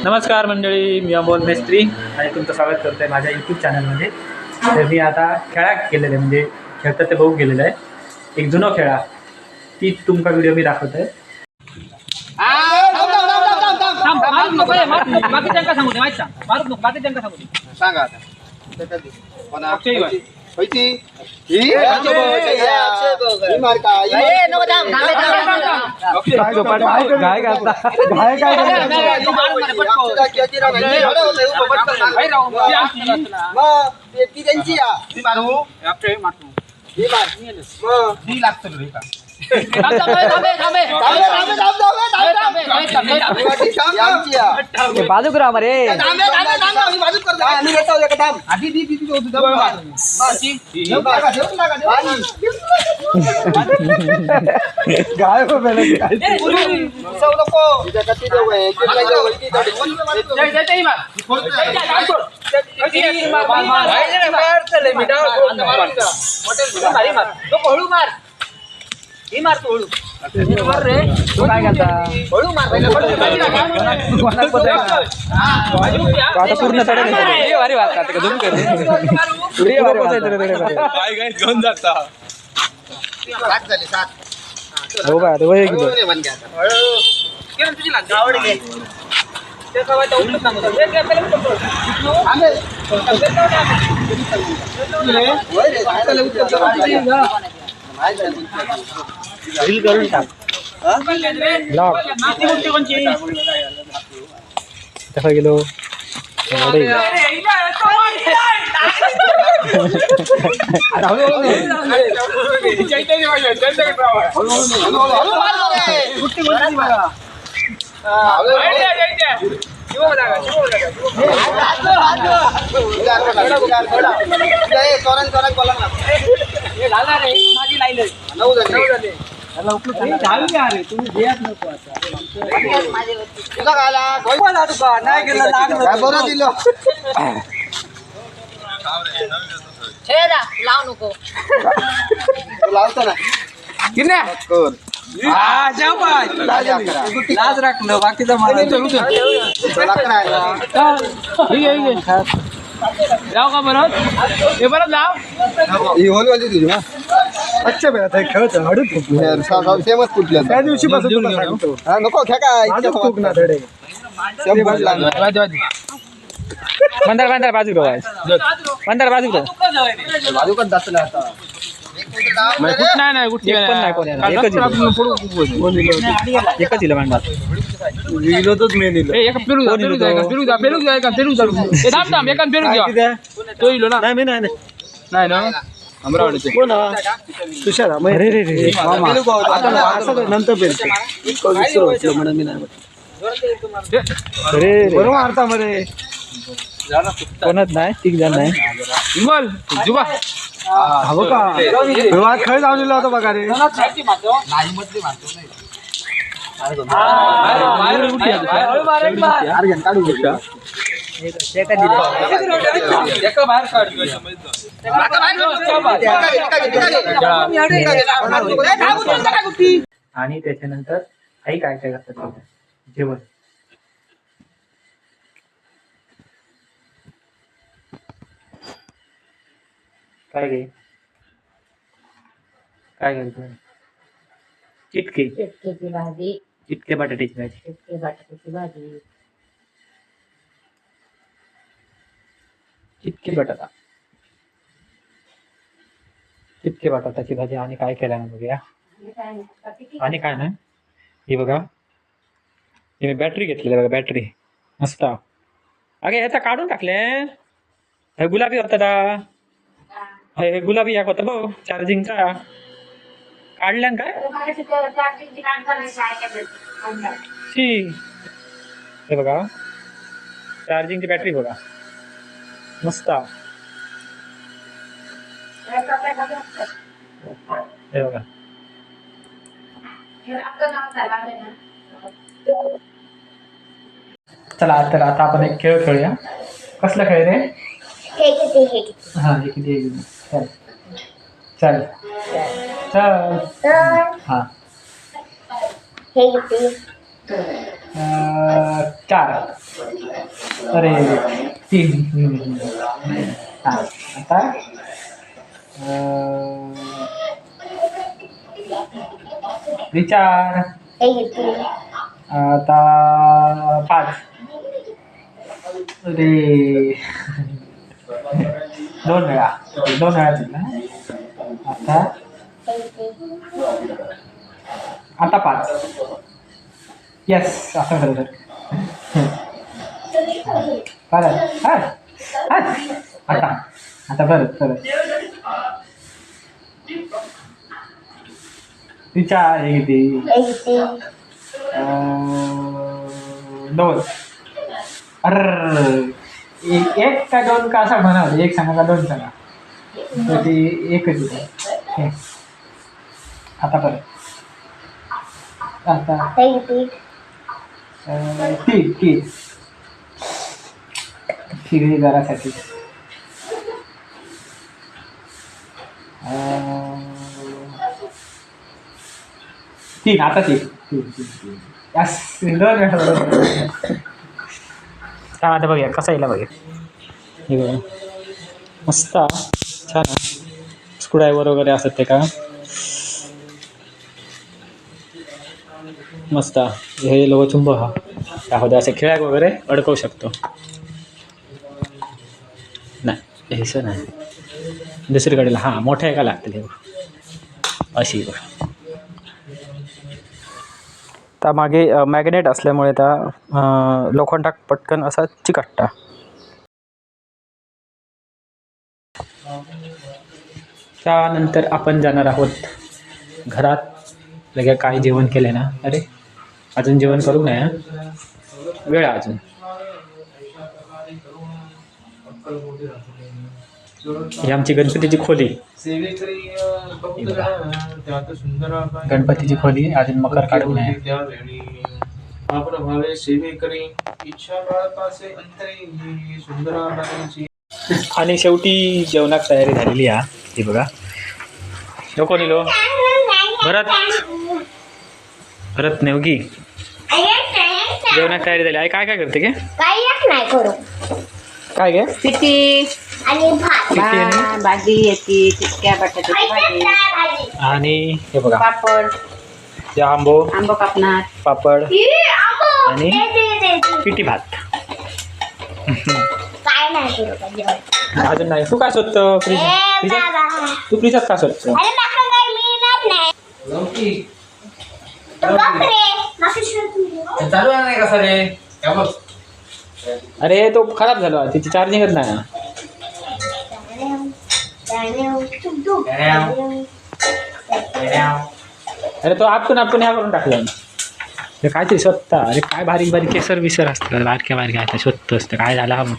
नमस्कार मंडळी, मी अमोल मेस्त्री आणि तुमचं स्वागत करतो आहे माझ्या यूट्यूब चॅनलमध्ये. तर मी आता खेळा केलेलं आहे, म्हणजे खेळतात ते बघू गेलेलं आहे. एक जुनो खेळा ती तुमका व्हिडिओ मी दाखवतो आहे. बाजूक राहा रे काय करता पूर्ण घेऊन जाता हो का करून टाक कसा गेलो लावतो ना लाज राखलं बाकीचा मला जाऊ का बरं हे बरं जाऊ तुझी अच्छा बेटा खेळत हडूच सेमच कुठल्या त्या दिवशी नको खेळ काय मंदार मंदार बाजू मंदार बाजू बाजूकच जातलं आता एकच दिलं भांडार तुषार नंतर बरोबर मारता मध्ये कोणच नाही तीक जण नाही जुबा हवं का खेळ जाऊन दिला होता बघा रे आणि त्याच्यानंतर आई काय काय करतात जेवण. काय घे काय घ्यायचं चिटके चिटकीची भाजी, चिटके बटाट्याची भाजी. चिटकी बटाट्याची भाजी, चिटके बटाटा चिटके बटाट्याची भाजी. आणि काय केलं ना बघूया. आणि काय नाही हे बघा, हे मी बॅटरी घेतलेली बघा, बॅटरी मस्त. अगे ह्याचा काढून टाकले, हे गुलाबी होता हे गुलाबी एक होता बघ चार्जिंगचा, काढल्यान काय हे बघा चार्जिंगची बॅटरी बघा मस्त. हे बघा चला तर आता आपण एक खेळ खेळूया. कसला खेळ रे? हा हे किती चल चल चल हा हे किती 4. अरे 3. हा आता विचार. आता 5. अरे 2 वेळा. 2 वेळा ना. आता 5. येस असं बरोबर. परत आता परत विचार. हे किती? 2. अर 1 का 2 का असं म्हणा. 1 सांगा का 2 सांगा. तर ती 1च आहे. आता परत आता 3 जरासाठी 3. आता 3 यस. 2 वेळा आता बघूया कसा येईल. बघूया हे बघा मस्त छान. स्क्रूड्रायव्हर वगैरे असत ते का मस्त. हे लोहचुंब हा त्यामध्ये असे खिळ्याक वगैरे अडकवू शकतो. नाही हेच नाही दुसरीकडेला. हां मोठ्या एका लागतील हे अशी. त्या मागे मॅग्नेट असल्यामुळे त्या लोखंडात पटकन असा चिकटता. त्यानंतर आपण जाणार आहोत घरात. लगे काय जेवण केलं ना. अरे अजून जेवण करू नये. वेळ अजून. ही आमची गणपतीची खोली. गणपतीची खोली अजून मकर काढू नये. आणि शेवटी जेवणाची तयारी झालेली आहे. ही बघा नको निलो भरत नेवगी जेवणाची तयारी झाली आहे. काय काय करते गे? नाही करू. काय गे? पिठी आणि भाजी याची चिटक्या बटाट्याची भाजी आणि हे बघा पापड. आंबो कापणार. पापड आणि पिठी भात. काय नाही करू अजून नाही. तू काय शोधतो फ्रीज? तू फ्रीजात का शोधतो? चालू आहे नाही कसा रे. अरे तो खराब झाला. तिची चार्जिंगच नाही. अरे तो आपण ह्या करून टाकला. ते काहीतरी स्वतः. अरे काय बारीक बारीक केसर विसर असतात. बारक्या बारक्या आता स्वस्त असतं. काय झालं मग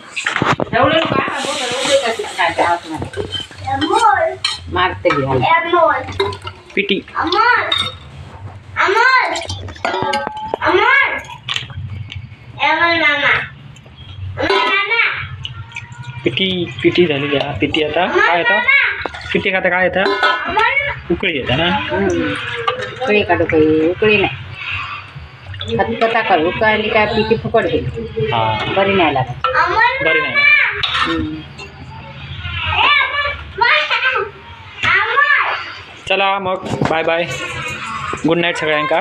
मारते पिठी. पिठी झालेली आहे. पिठी आता काय येतं? पिठी आता काय येतं? उकळी येतं ना. उकळी काढू. काही उकळी नाही. खतखता कर. उकळली काय पिठी फुकट गेली. हां बरी नाही लागत. बरी नाही. चला मग बाय बाय. गुड नाईट सगळ्यांका.